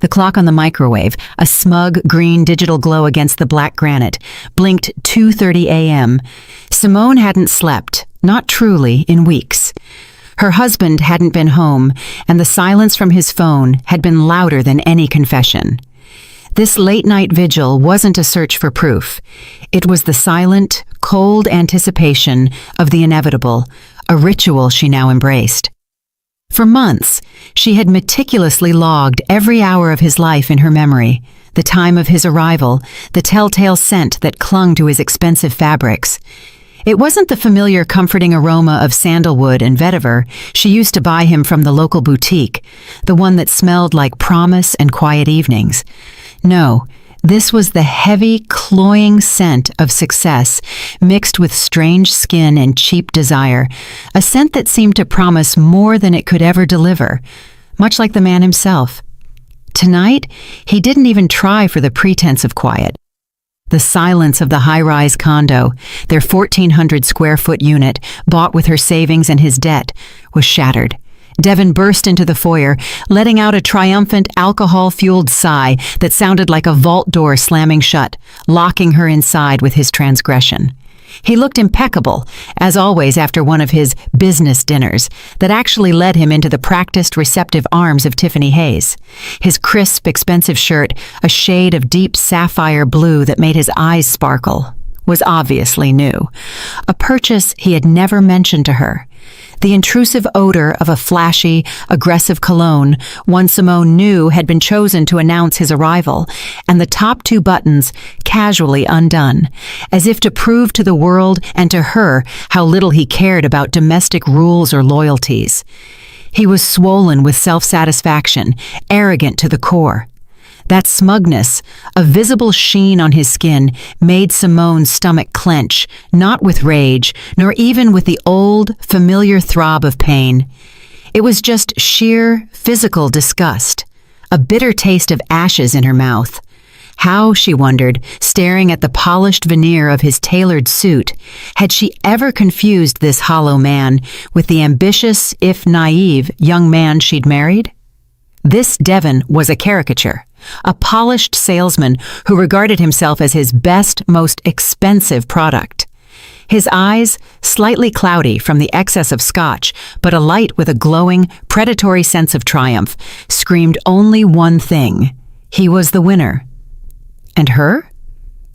The clock on the microwave, a smug green digital glow against the black granite, blinked 2:30 a.m. Simone hadn't slept, not truly, in weeks. Her husband hadn't been home, and the silence from his phone had been louder than any confession. This late-night vigil wasn't a search for proof. It was the silent, cold anticipation of the inevitable, a ritual she now embraced. For months, she had meticulously logged every hour of his life in her memory, the time of his arrival, the telltale scent that clung to his expensive fabrics. It wasn't the familiar comforting aroma of sandalwood and vetiver she used to buy him from the local boutique, the one that smelled like promise and quiet evenings. No, this was the heavy, cloying scent of success mixed with strange skin and cheap desire, a scent that seemed to promise more than it could ever deliver, much like the man himself. Tonight, he didn't even try for the pretense of quiet. The silence of the high-rise condo, their 1,400-square-foot unit, bought with her savings and his debt, was shattered. Devon burst into the foyer, letting out a triumphant, alcohol-fueled sigh that sounded like a vault door slamming shut, locking her inside with his transgression. He looked impeccable, as always after one of his business dinners that actually led him into the practiced, receptive arms of Tiffany Hayes. His crisp, expensive shirt, a shade of deep sapphire blue that made his eyes sparkle, was obviously new. A purchase he had never mentioned to her. The intrusive odor of a flashy, aggressive cologne, one Simone knew had been chosen to announce his arrival, and the top 2 buttons casually undone, as if to prove to the world and to her how little he cared about domestic rules or loyalties. He was swollen with self-satisfaction, arrogant to the core. That smugness, a visible sheen on his skin, made Simone's stomach clench, not with rage, nor even with the old, familiar throb of pain. It was just sheer, physical disgust, a bitter taste of ashes in her mouth. How, she wondered, staring at the polished veneer of his tailored suit, had she ever confused this hollow man with the ambitious, if naive, young man she'd married? This Devon was a caricature, a polished salesman who regarded himself as his best, most expensive product. His eyes, slightly cloudy from the excess of scotch, but alight with a glowing, predatory sense of triumph, screamed only one thing: he was the winner. And her?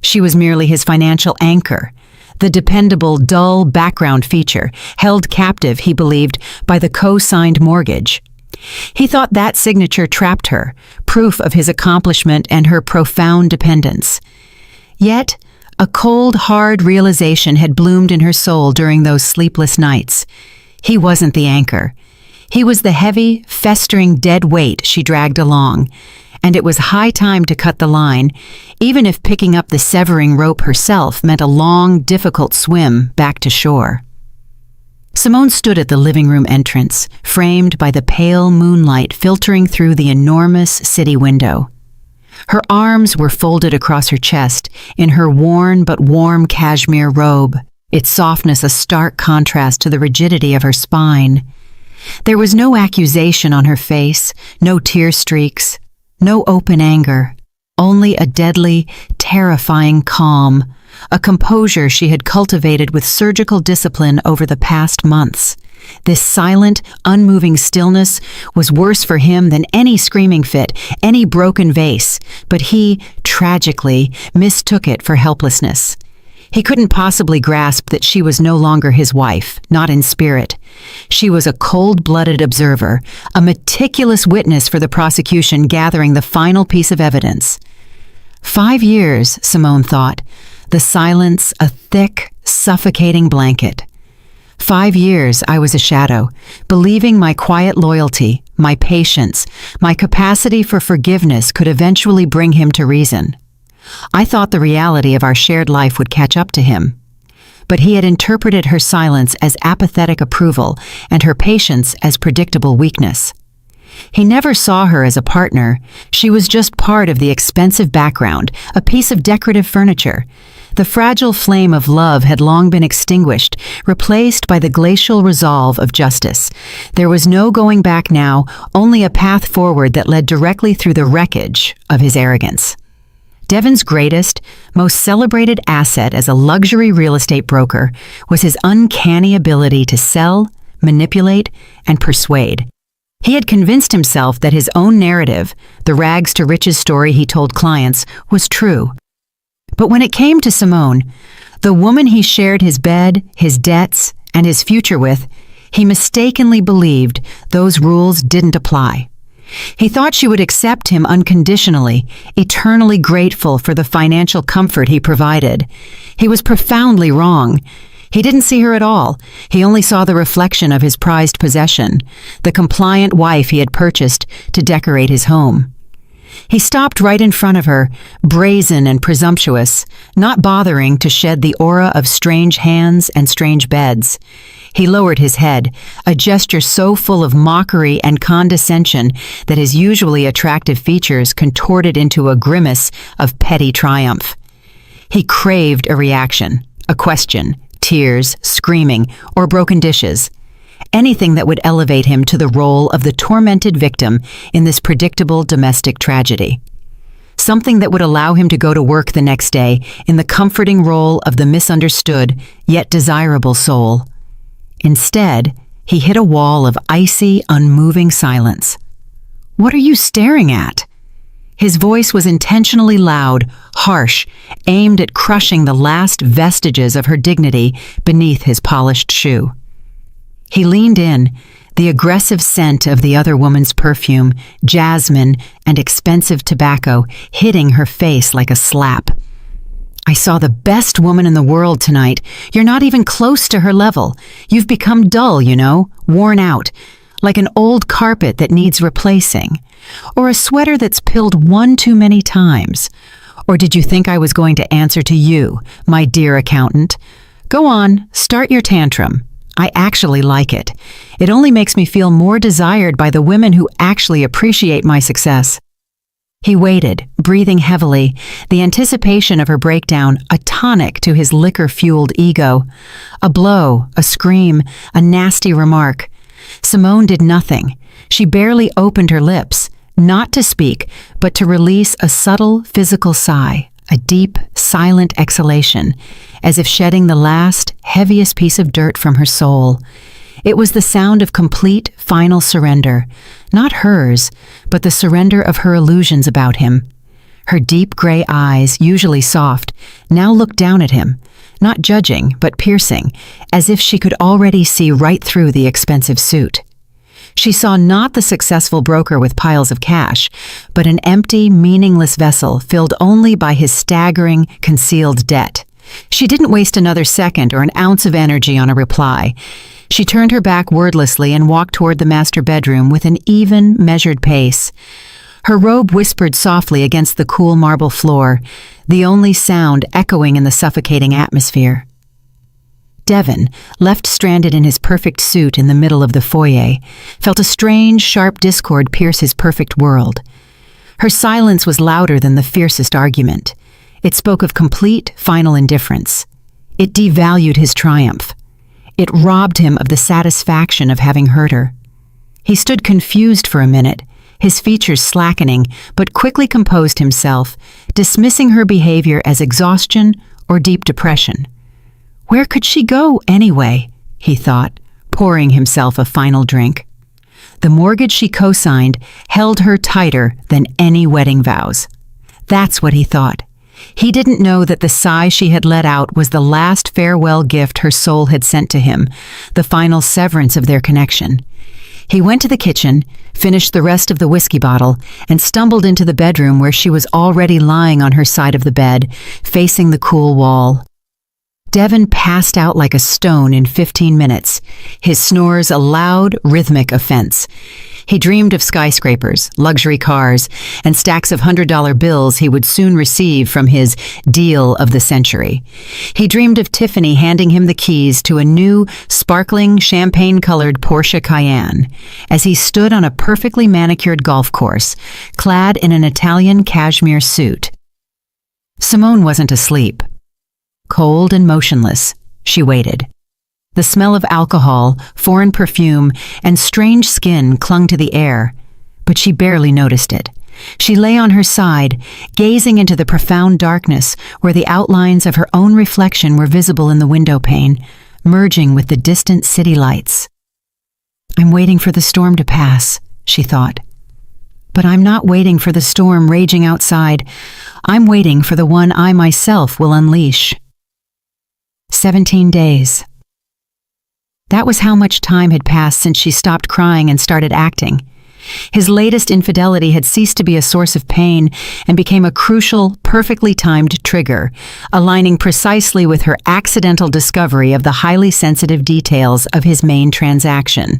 She was merely his financial anchor, the dependable, dull background feature, held captive, he believed, by the co-signed mortgage. He thought that signature trapped her, proof of his accomplishment and her profound dependence. Yet, a cold, hard realization had bloomed in her soul during those sleepless nights. He wasn't the anchor. He was the heavy, festering dead weight she dragged along, and it was high time to cut the line, even if picking up the severing rope herself meant a long, difficult swim back to shore. Simone stood at the living room entrance, framed by the pale moonlight filtering through the enormous city window. Her arms were folded across her chest in her worn but warm cashmere robe, its softness a stark contrast to the rigidity of her spine. There was no accusation on her face, no tear streaks, no open anger, only a deadly, terrifying calm, a composure she had cultivated with surgical discipline over the past months. This silent, unmoving stillness was worse for him than any screaming fit, any broken vase, but he, tragically, mistook it for helplessness. He couldn't possibly grasp that she was no longer his wife, not in spirit. She was a cold-blooded observer, a meticulous witness for the prosecution gathering the final piece of evidence. 5 years, Simone thought, the silence a thick, suffocating blanket. 5 years I was a shadow, believing my quiet loyalty, my patience, my capacity for forgiveness could eventually bring him to reason. I thought the reality of our shared life would catch up to him. But he had interpreted her silence as apathetic approval and her patience as predictable weakness. He never saw her as a partner. She was just part of the expensive background, a piece of decorative furniture. The fragile flame of love had long been extinguished, replaced by the glacial resolve of justice. There was no going back now, only a path forward that led directly through the wreckage of his arrogance. Devon's greatest, most celebrated asset as a luxury real estate broker was his uncanny ability to sell, manipulate, and persuade. He had convinced himself that his own narrative, the rags to riches story he told clients, was true. But when it came to Simone, the woman he shared his bed, his debts, and his future with, he mistakenly believed those rules didn't apply. He thought she would accept him unconditionally, eternally grateful for the financial comfort he provided. He was profoundly wrong. He didn't see her at all. He only saw the reflection of his prized possession, the compliant wife he had purchased to decorate his home. He stopped right in front of her, brazen and presumptuous, not bothering to shed the aura of strange hands and strange beds. He lowered his head, a gesture so full of mockery and condescension that his usually attractive features contorted into a grimace of petty triumph. He craved a reaction, a question, tears, screaming, or broken dishes. Anything that would elevate him to the role of the tormented victim in this predictable domestic tragedy. Something that would allow him to go to work the next day in the comforting role of the misunderstood, yet desirable soul. Instead, he hit a wall of icy, unmoving silence. "What are you staring at?" His voice was intentionally loud, harsh, aimed at crushing the last vestiges of her dignity beneath his polished shoe. He leaned in, the aggressive scent of the other woman's perfume, jasmine, and expensive tobacco hitting her face like a slap. "I saw the best woman in the world tonight. You're not even close to her level. You've become dull, worn out, like an old carpet that needs replacing, or a sweater that's pilled one too many times. Or did you think I was going to answer to you, my dear accountant? Go on, start your tantrum. I actually like it. It only makes me feel more desired by the women who actually appreciate my success." He waited, breathing heavily, the anticipation of her breakdown a tonic to his liquor-fueled ego. A blow, a scream, a nasty remark. Simone did nothing. She barely opened her lips, not to speak, but to release a subtle physical sigh, a deep, silent exhalation, as if shedding the last, heaviest piece of dirt from her soul. It was the sound of complete, final surrender, not hers, but the surrender of her illusions about him. Her deep gray eyes, usually soft, now looked down at him, not judging, but piercing, as if she could already see right through the expensive suit. She saw not the successful broker with piles of cash, but an empty, meaningless vessel filled only by his staggering, concealed debt. She didn't waste another second or an ounce of energy on a reply. She turned her back wordlessly and walked toward the master bedroom with an even, measured pace. Her robe whispered softly against the cool marble floor, the only sound echoing in the suffocating atmosphere. Devon, left stranded in his perfect suit in the middle of the foyer, felt a strange, sharp discord pierce his perfect world. Her silence was louder than the fiercest argument. It spoke of complete, final indifference. It devalued his triumph. It robbed him of the satisfaction of having hurt her. He stood confused for a minute, his features slackening, but quickly composed himself, dismissing her behavior as exhaustion or deep depression. Where could she go anyway, he thought, pouring himself a final drink. The mortgage she co-signed held her tighter than any wedding vows. That's what he thought. He didn't know that the sigh she had let out was the last farewell gift her soul had sent to him, the final severance of their connection. He went to the kitchen, finished the rest of the whiskey bottle, and stumbled into the bedroom where she was already lying on her side of the bed, facing the cool wall. Devon passed out like a stone in 15 minutes, his snores a loud, rhythmic offense. He dreamed of skyscrapers, luxury cars, and stacks of $100 bills he would soon receive from his deal of the century. He dreamed of Tiffany handing him the keys to a new, sparkling, champagne-colored Porsche Cayenne as he stood on a perfectly manicured golf course, clad in an Italian cashmere suit. Simone wasn't asleep. Cold and motionless, she waited. The smell of alcohol, foreign perfume, and strange skin clung to the air, but she barely noticed it. She lay on her side, gazing into the profound darkness where the outlines of her own reflection were visible in the window pane, merging with the distant city lights. I'm waiting for the storm to pass, she thought. But I'm not waiting for the storm raging outside. I'm waiting for the one I myself will unleash. 17 days. That was how much time had passed since she stopped crying and started acting. His latest infidelity had ceased to be a source of pain and became a crucial, perfectly timed trigger, aligning precisely with her accidental discovery of the highly sensitive details of his main transaction.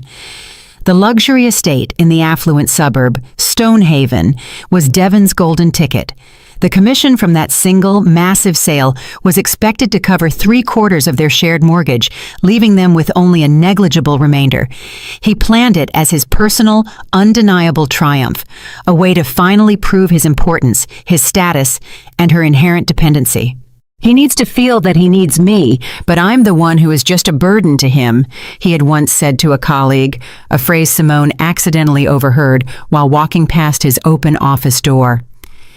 The luxury estate in the affluent suburb, Stonehaven, was Devon's golden ticket. The commission from that single, massive sale was expected to cover 3/4 of their shared mortgage, leaving them with only a negligible remainder. He planned it as his personal, undeniable triumph, a way to finally prove his importance, his status, and her inherent dependency. He needs to feel that he needs me, but I'm the one who is just a burden to him, he had once said to a colleague, a phrase Simone accidentally overheard while walking past his open office door.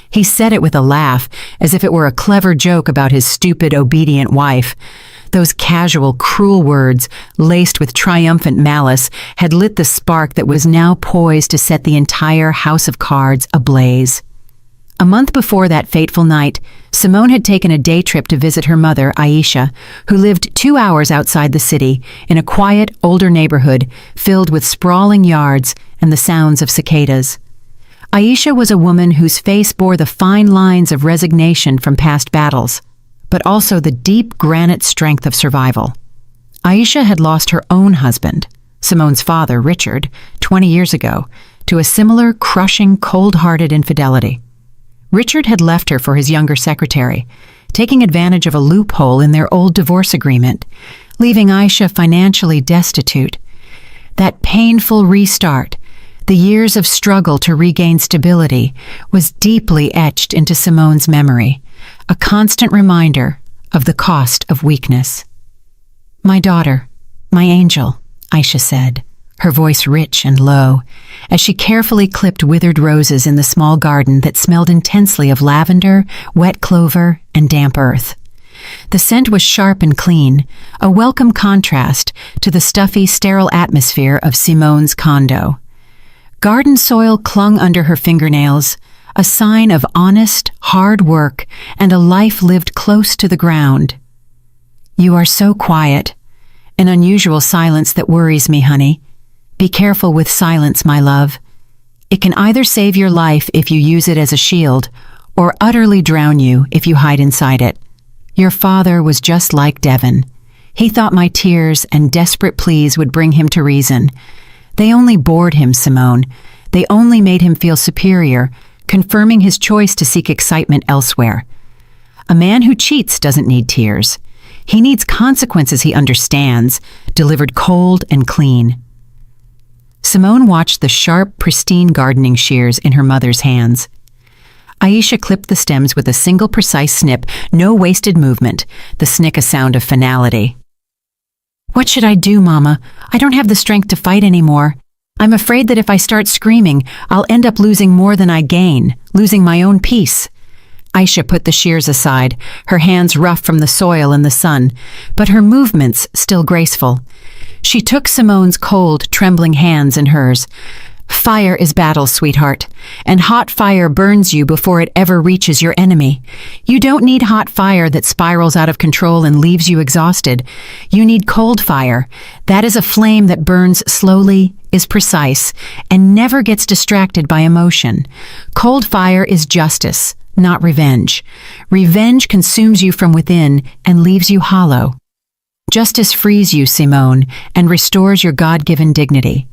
He said it with a laugh, as if it were a clever joke about his stupid, obedient wife. Those casual, cruel words, laced with triumphant malice, had lit the spark that was now poised to set the entire house of cards ablaze. A month before that fateful night, Simone had taken a day trip to visit her mother, Aisha, who lived 2 hours outside the city, in a quiet, older neighborhood filled with sprawling yards and the sounds of cicadas. Aisha was a woman whose face bore the fine lines of resignation from past battles, but also the deep granite strength of survival. Aisha had lost her own husband, Simone's father, Richard, 20 years ago, to a similar crushing, cold-hearted infidelity. Richard had left her for his younger secretary, taking advantage of a loophole in their old divorce agreement, leaving Aisha financially destitute. That painful restart, the years of struggle to regain stability, was deeply etched into Simone's memory, a constant reminder of the cost of weakness. "My daughter, my angel," Aisha said, her voice rich and low, as she carefully clipped withered roses in the small garden that smelled intensely of lavender, wet clover, and damp earth. The scent was sharp and clean, a welcome contrast to the stuffy, sterile atmosphere of Simone's condo. Garden soil clung under her fingernails, a sign of honest, hard work and a life lived close to the ground. "You are so quiet, an unusual silence that worries me, honey. Be careful with silence, my love. It can either save your life if you use it as a shield, or utterly drown you if you hide inside it. Your father was just like Devon. He thought my tears and desperate pleas would bring him to reason. They only bored him, Simone. They only made him feel superior, confirming his choice to seek excitement elsewhere. A man who cheats doesn't need tears. He needs consequences he understands, delivered cold and clean." Simone watched the sharp, pristine gardening shears in her mother's hands. Aisha clipped the stems with a single precise snip, no wasted movement, the snick a sound of finality. "What should I do, Mama? I don't have the strength to fight anymore. I'm afraid that if I start screaming, I'll end up losing more than I gain, losing my own peace." Aisha put the shears aside, her hands rough from the soil and the sun, but her movements still graceful. She took Simone's cold, trembling hands in hers. "Fire is battle, sweetheart, and hot fire burns you before it ever reaches your enemy. You don't need hot fire that spirals out of control and leaves you exhausted. You need cold fire. That is a flame that burns slowly, is precise, and never gets distracted by emotion. Cold fire is justice, not revenge. Revenge consumes you from within and leaves you hollow. Justice frees you, Simone, and restores your God-given dignity.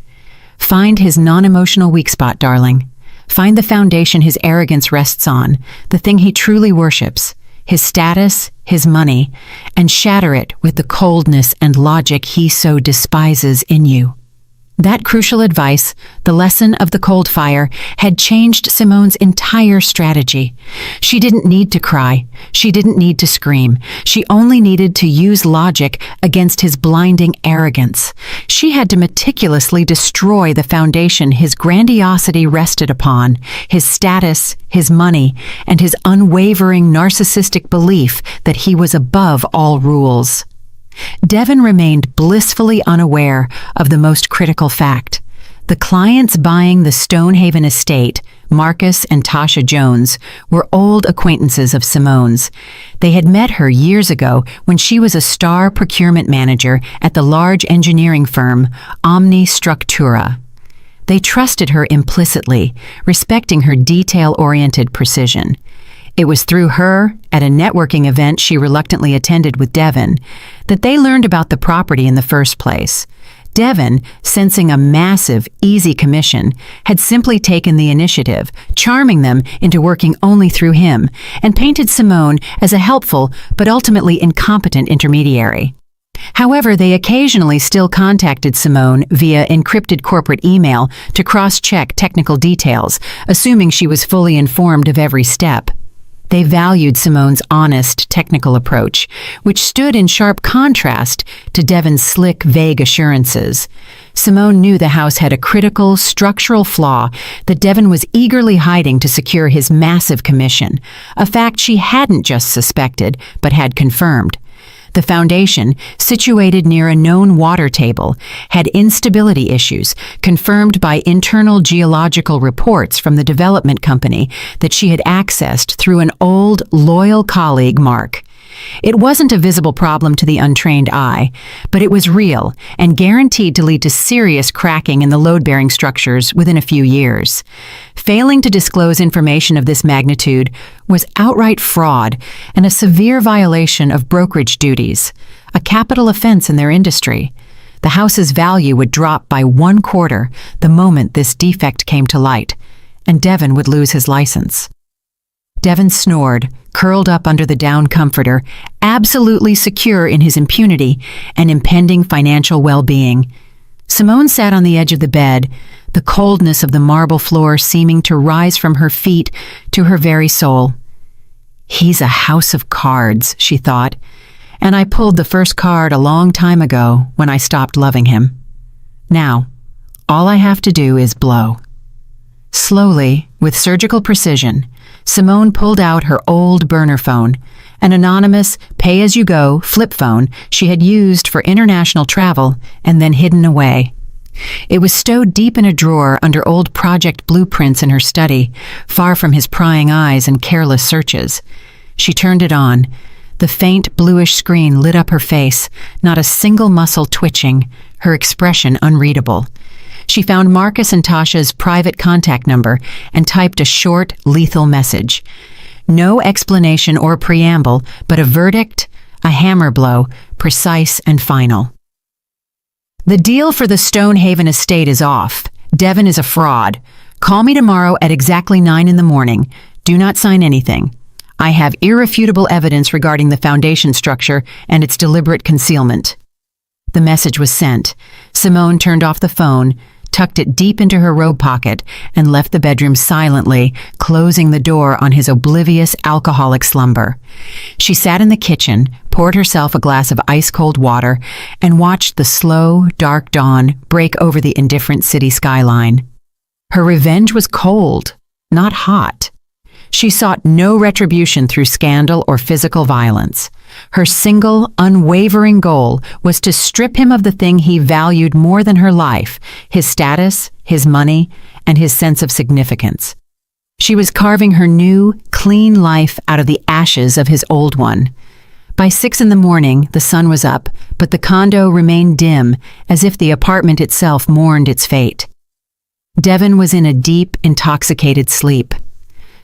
Find his non-emotional weak spot, darling. Find the foundation his arrogance rests on, the thing he truly worships, his status, his money, and shatter it with the coldness and logic he so despises in you. That crucial advice, the lesson of the cold fire, had changed Simone's entire strategy. She didn't need to cry. She didn't need to scream. She only needed to use logic against his blinding arrogance. She had to meticulously destroy the foundation his grandiosity rested upon, his status, his money, and his unwavering narcissistic belief that he was above all rules. Devon remained blissfully unaware of the most critical fact. The clients buying the Stonehaven estate, Marcus and Tasha Jones, were old acquaintances of Simone's. They had met her years ago when she was a star procurement manager at the large engineering firm Omni Structura. They trusted her implicitly, respecting her detail-oriented precision. It was through her, at a networking event she reluctantly attended with Devon, that they learned about the property in the first place. Devon, sensing a massive, easy commission, had simply taken the initiative, charming them into working only through him, and painted Simone as a helpful but ultimately incompetent intermediary. However, they occasionally still contacted Simone via encrypted corporate email to cross-check technical details, assuming she was fully informed of every step. They valued Simone's honest, technical approach, which stood in sharp contrast to Devon's slick, vague assurances. Simone knew the house had a critical, structural flaw that Devon was eagerly hiding to secure his massive commission, a fact she hadn't just suspected, but had confirmed. The foundation, situated near a known water table, had instability issues confirmed by internal geological reports from the development company that she had accessed through an old, loyal colleague, Mark. It wasn't a visible problem to the untrained eye, but it was real and guaranteed to lead to serious cracking in the load-bearing structures within a few years. Failing to disclose information of this magnitude was outright fraud and a severe violation of brokerage duties, a capital offense in their industry. The house's value would drop by 1/4 the moment this defect came to light, and Devon would lose his license. Devon snored, curled up under the down comforter, absolutely secure in his impunity and impending financial well-being. Simone sat on the edge of the bed, the coldness of the marble floor seeming to rise from her feet to her very soul. "He's a house of cards," she thought, "and I pulled the first card a long time ago when I stopped loving him. Now, all I have to do is blow." Slowly, with surgical precision, Simone pulled out her old burner phone, an anonymous, pay-as-you-go flip phone she had used for international travel and then hidden away. It was stowed deep in a drawer under old project blueprints in her study, far from his prying eyes and careless searches. She turned it on. The faint bluish screen lit up her face, not a single muscle twitching, her expression unreadable. She found Marcus and Tasha's private contact number and typed a short, lethal message. No explanation or preamble, but a verdict, a hammer blow, precise and final. "The deal for the Stonehaven estate is off. Devon is a fraud. Call me tomorrow at exactly 9 in the morning. Do not sign anything. I have irrefutable evidence regarding the foundation structure and its deliberate concealment." The message was sent. Simone turned off the phone, tucked it deep into her robe pocket, and left the bedroom silently, closing the door on his oblivious alcoholic slumber. She sat in the kitchen, poured herself a glass of ice-cold water, and watched the slow, dark dawn break over the indifferent city skyline. Her revenge was cold, not hot. She sought no retribution through scandal or physical violence. Her single, unwavering goal was to strip him of the thing he valued more than her life, his status, his money, and his sense of significance. She was carving her new, clean life out of the ashes of his old one. By 6 in the morning, the sun was up, but the condo remained dim, as if the apartment itself mourned its fate. Devon was in a deep, intoxicated sleep.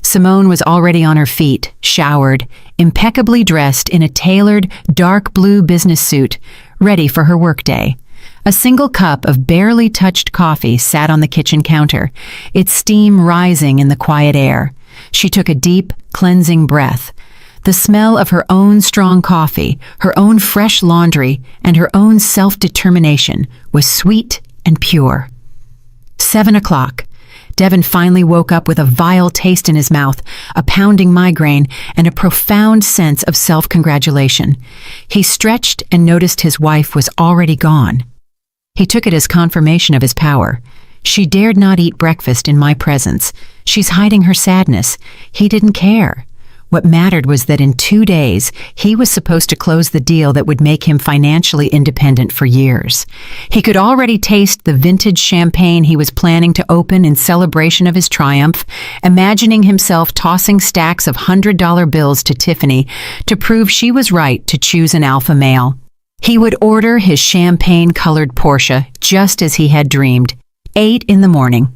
Simone was already on her feet, showered, impeccably dressed in a tailored, dark blue business suit, ready for her workday. A single cup of barely touched coffee sat on the kitchen counter, its steam rising in the quiet air. She took a deep, cleansing breath. The smell of her own strong coffee, her own fresh laundry, and her own self-determination was sweet, and pure. 7 o'clock. Devin finally woke up with a vile taste in his mouth, a pounding migraine, and a profound sense of self-congratulation. He stretched and noticed his wife was already gone. He took it as confirmation of his power. She dared not eat breakfast in my presence. She's hiding her sadness. He didn't care. What mattered was that in 2 days, he was supposed to close the deal that would make him financially independent for years. He could already taste the vintage champagne he was planning to open in celebration of his triumph, imagining himself tossing stacks of $100 bills to Tiffany to prove she was right to choose an alpha male. He would order his champagne-colored Porsche just as he had dreamed, 8 in the morning.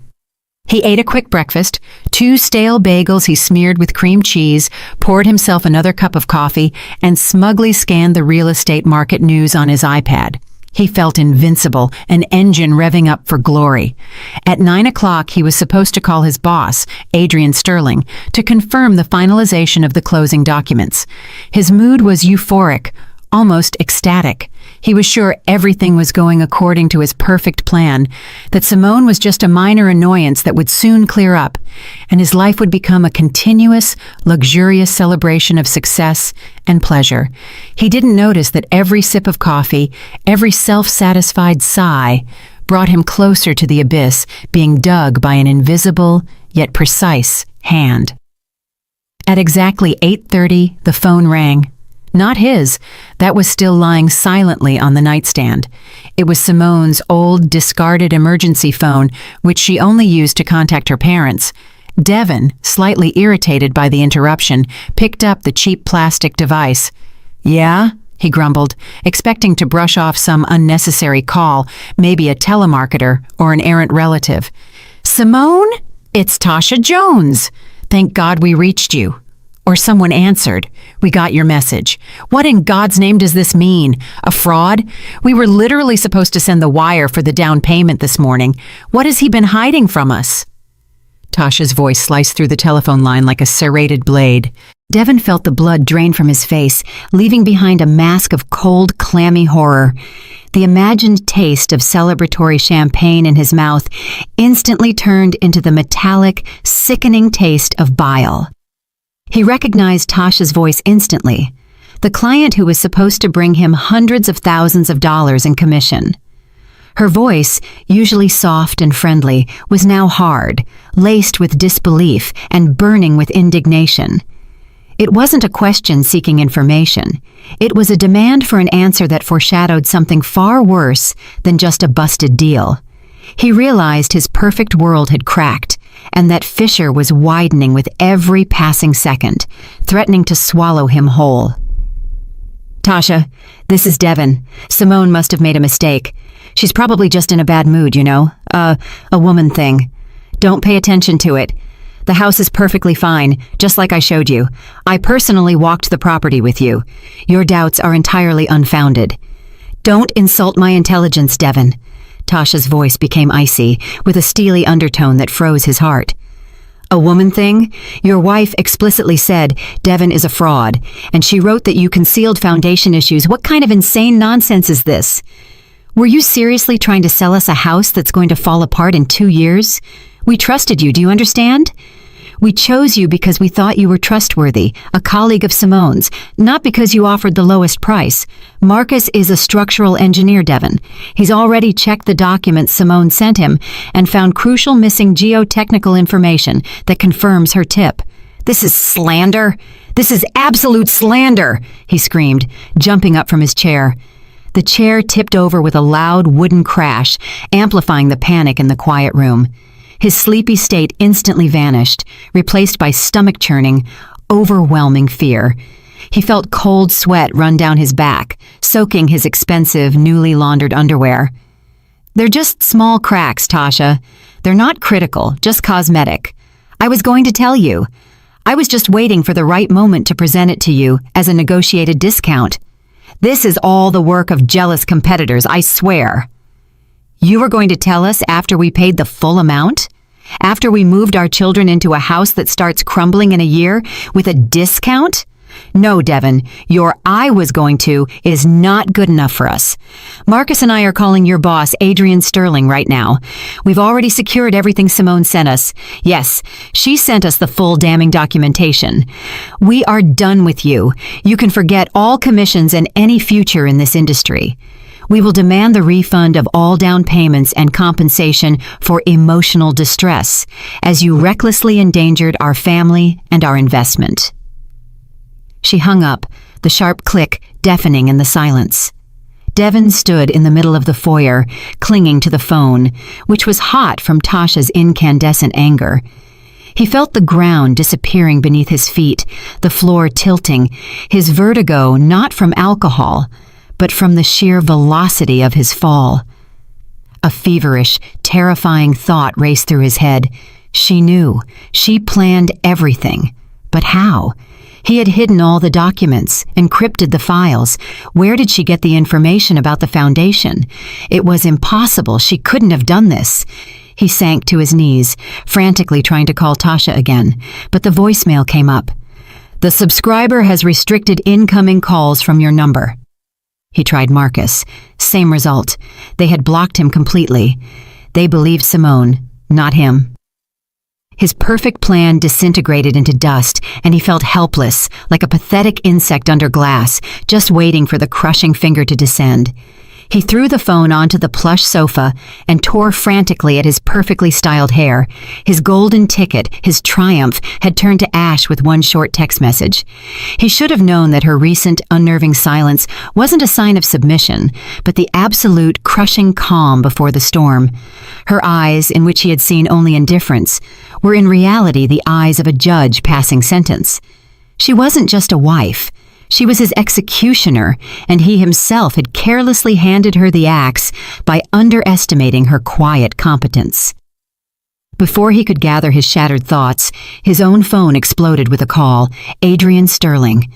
He ate a quick breakfast, 2 stale bagels he smeared with cream cheese, poured himself another cup of coffee, and smugly scanned the real estate market news on his iPad. He felt invincible, an engine revving up for glory. At 9 o'clock, he was supposed to call his boss, Adrian Sterling, to confirm the finalization of the closing documents. His mood was euphoric, almost ecstatic. He was sure everything was going according to his perfect plan, that Simone was just a minor annoyance that would soon clear up, and his life would become a continuous, luxurious celebration of success and pleasure. He didn't notice that every sip of coffee, every self-satisfied sigh, brought him closer to the abyss, being dug by an invisible, yet precise, hand. At exactly 8:30, the phone rang. Not his. That was still lying silently on the nightstand. It was Simone's old, discarded emergency phone, which she only used to contact her parents. Devin, slightly irritated by the interruption, picked up the cheap plastic device. "Yeah?" he grumbled, expecting to brush off some unnecessary call, maybe a telemarketer or an errant relative. "Simone? It's Tasha Jones. Thank God we reached you." Or someone answered, "We got your message. What in God's name does this mean? A fraud? We were literally supposed to send the wire for the down payment this morning. What has he been hiding from us?" Tasha's voice sliced through the telephone line like a serrated blade. Devin felt the blood drain from his face, leaving behind a mask of cold, clammy horror. The imagined taste of celebratory champagne in his mouth instantly turned into the metallic, sickening taste of bile. He recognized Tasha's voice instantly, the client who was supposed to bring him hundreds of thousands of dollars in commission. Her voice, usually soft and friendly, was now hard, laced with disbelief and burning with indignation. It wasn't a question seeking information. It was a demand for an answer that foreshadowed something far worse than just a busted deal. He realized his perfect world had cracked, and that fissure was widening with every passing second, threatening to swallow him whole. "Tasha, this is Devin. Simone must have made a mistake. She's probably just in a bad mood, you know. A woman thing. Don't pay attention to it. The house is perfectly fine, just like I showed you. I personally walked the property with you. Your doubts are entirely unfounded. Don't insult my intelligence, Devin." Tasha's voice became icy, with a steely undertone that froze his heart. "A woman thing? Your wife explicitly said Devin is a fraud, and she wrote that you concealed foundation issues. What kind of insane nonsense is this? Were you seriously trying to sell us a house that's going to fall apart in 2 years? We trusted you, do you understand? We chose you because we thought you were trustworthy, a colleague of Simone's, not because you offered the lowest price. Marcus is a structural engineer, Devin. He's already checked the documents Simone sent him and found crucial missing geotechnical information that confirms her tip. This is slander. This is absolute slander, he screamed, jumping up from his chair. The chair tipped over with a loud wooden crash, amplifying the panic in the quiet room. His sleepy state instantly vanished, replaced by stomach-churning, overwhelming fear. He felt cold sweat run down his back, soaking his expensive, newly laundered underwear. "They're just small cracks, Tasha. They're not critical, just cosmetic. I was going to tell you. I was just waiting for the right moment to present it to you as a negotiated discount. This is all the work of jealous competitors, I swear." "You were going to tell us after we paid the full amount? After we moved our children into a house that starts crumbling in a year with a discount? No, Devin, your "I was going to" is not good enough for us. Marcus and I are calling your boss, Adrian Sterling, right now. We've already secured everything Simone sent us. Yes, she sent us the full damning documentation. We are done with you. You can forget all commissions and any future in this industry. We will demand the refund of all down payments and compensation for emotional distress, as you recklessly endangered our family and our investment. She hung up, the sharp click deafening in the silence. Devin stood in the middle of the foyer, clinging to the phone, which was hot from Tasha's incandescent anger. He felt the ground disappearing beneath his feet, the floor tilting, his vertigo not from alcohol, but from the sheer velocity of his fall. A feverish, terrifying thought raced through his head. She knew. She planned everything. But how? He had hidden all the documents, encrypted the files. Where did she get the information about the foundation? It was impossible. She couldn't have done this. He sank to his knees, frantically trying to call Tasha again, but the voicemail came up. The subscriber has restricted incoming calls from your number. He tried Marcus. Same result. They had blocked him completely. They believed Simone, not him. His perfect plan disintegrated into dust, and he felt helpless, like a pathetic insect under glass, just waiting for the crushing finger to descend. He threw the phone onto the plush sofa and tore frantically at his perfectly styled hair. His golden ticket, his triumph, had turned to ash with one short text message. He should have known that her recent, unnerving silence wasn't a sign of submission, but the absolute, crushing calm before the storm. Her eyes, in which he had seen only indifference, were in reality the eyes of a judge passing sentence. She wasn't just a wife. She was his executioner, and he himself had carelessly handed her the axe by underestimating her quiet competence. Before he could gather his shattered thoughts, his own phone exploded with a call. Adrian Sterling.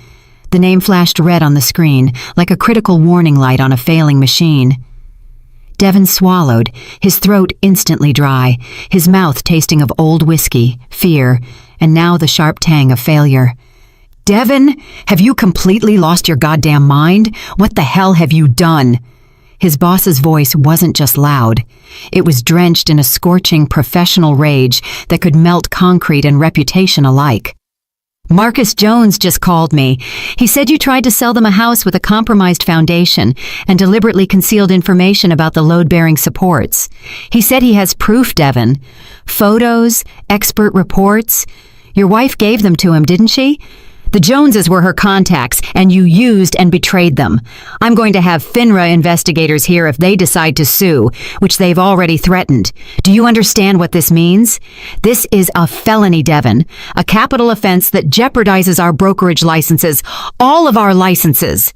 The name flashed red on the screen, like a critical warning light on a failing machine. Devin swallowed, his throat instantly dry, his mouth tasting of old whiskey, fear, and now the sharp tang of failure. Devin, have you completely lost your goddamn mind? What the hell have you done? His boss's voice wasn't just loud. It was drenched in a scorching professional rage that could melt concrete and reputation alike. Marcus Jones just called me. He said you tried to sell them a house with a compromised foundation and deliberately concealed information about the load-bearing supports. He said he has proof, Devin. Photos, expert reports. Your wife gave them to him, didn't she? The Joneses were her contacts, and you used and betrayed them. I'm going to have FINRA investigators here if they decide to sue, which they've already threatened. Do you understand what this means? This is a felony, Devin, a capital offense that jeopardizes our brokerage licenses, all of our licenses.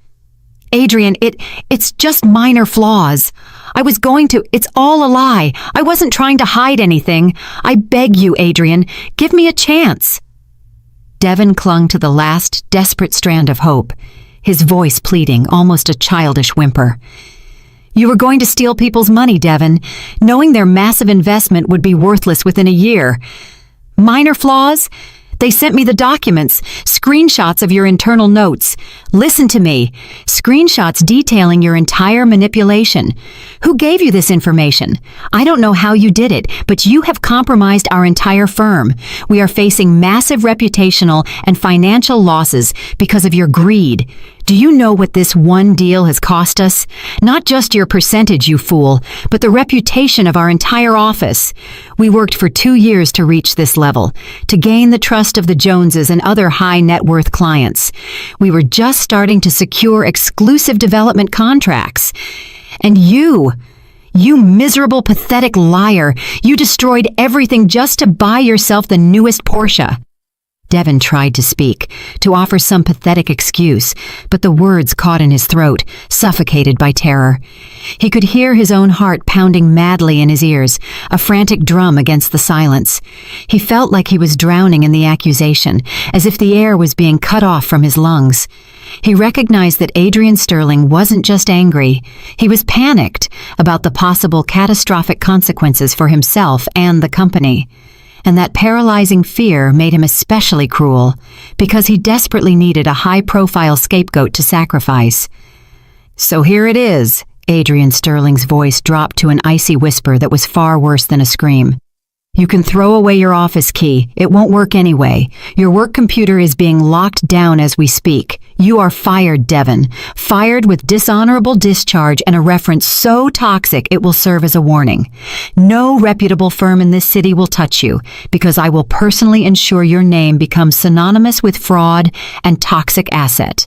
Adrian, it's just minor flaws. It's all a lie. I wasn't trying to hide anything. I beg you, Adrian, give me a chance. Devin clung to the last, desperate strand of hope, his voice pleading, almost a childish whimper. You were going to steal people's money, Devin, knowing their massive investment would be worthless within a year. Minor flaws? They sent me the documents, screenshots of your internal notes. Listen to me. Screenshots detailing your entire manipulation. Who gave you this information? I don't know how you did it, but you have compromised our entire firm. We are facing massive reputational and financial losses because of your greed. Do you know what this one deal has cost us? Not just your percentage, you fool, but the reputation of our entire office. We worked for 2 years to reach this level, to gain the trust of the Joneses and other high net worth clients. We were just starting to secure exclusive development contracts. And you miserable, pathetic liar, you destroyed everything just to buy yourself the newest Porsche. Devin tried to speak, to offer some pathetic excuse, but the words caught in his throat, suffocated by terror. He could hear his own heart pounding madly in his ears, a frantic drum against the silence. He felt like he was drowning in the accusation, as if the air was being cut off from his lungs. He recognized that Adrian Sterling wasn't just angry. He was panicked about the possible catastrophic consequences for himself and the company. and that paralyzing fear made him especially cruel, because he desperately needed a high-profile scapegoat to sacrifice. "So here it is," Adrian Sterling's voice dropped to an icy whisper that was far worse than a scream. "You can throw away your office key. It won't work anyway. Your work computer is being locked down as we speak. You are fired, Devon. Fired with dishonorable discharge and a reference so toxic it will serve as a warning. No reputable firm in this city will touch you, because I will personally ensure your name becomes synonymous with fraud and toxic asset.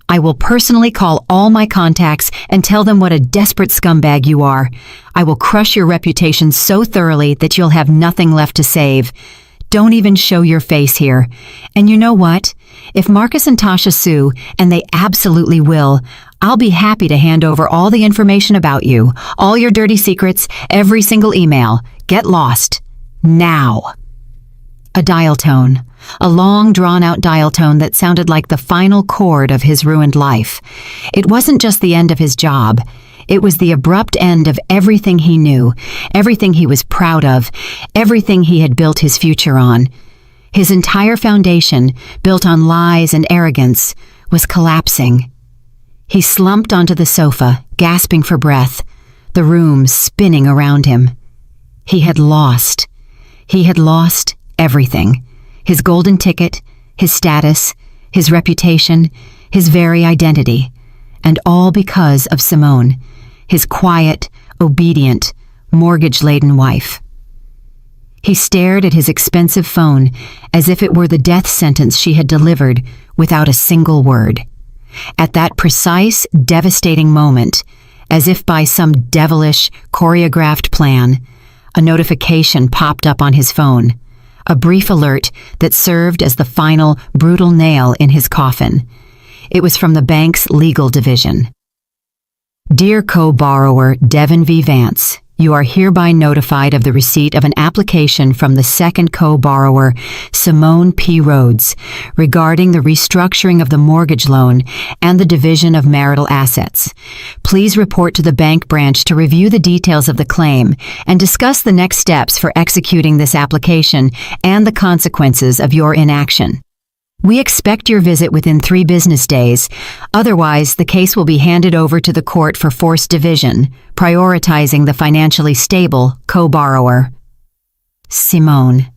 I will personally call all my contacts and tell them what a desperate scumbag you are. I will crush your reputation so thoroughly that you'll have nothing left to save. Don't even show your face here. And you know what? If Marcus and Tasha sue, and they absolutely will, I'll be happy to hand over all the information about you, all your dirty secrets, every single email. Get lost. Now." A dial tone. A long, drawn-out dial tone that sounded like the final chord of his ruined life. It wasn't just the end of his job. It was the abrupt end of everything he knew, everything he was proud of, everything he had built his future on. His entire foundation, built on lies and arrogance, was collapsing. He slumped onto the sofa, gasping for breath, the room spinning around him. He had lost. He had lost everything. His golden ticket, his status, his reputation, his very identity. And all because of Simone, his quiet, obedient, mortgage-laden wife. He stared at his expensive phone as if it were the death sentence she had delivered without a single word. At that precise, devastating moment, as if by some devilish, choreographed plan, a notification popped up on his phone. A brief alert that served as the final, brutal nail in his coffin. It was from the bank's legal division. "Dear co-borrower Devon V. Vance, you are hereby notified of the receipt of an application from the second co-borrower, Simone P. Rhodes, regarding the restructuring of the mortgage loan and the division of marital assets. Please report to the bank branch to review the details of the claim and discuss the next steps for executing this application and the consequences of your inaction. We expect your visit within 3 business days. Otherwise, the case will be handed over to the court for forced division, prioritizing the financially stable co-borrower." Simone.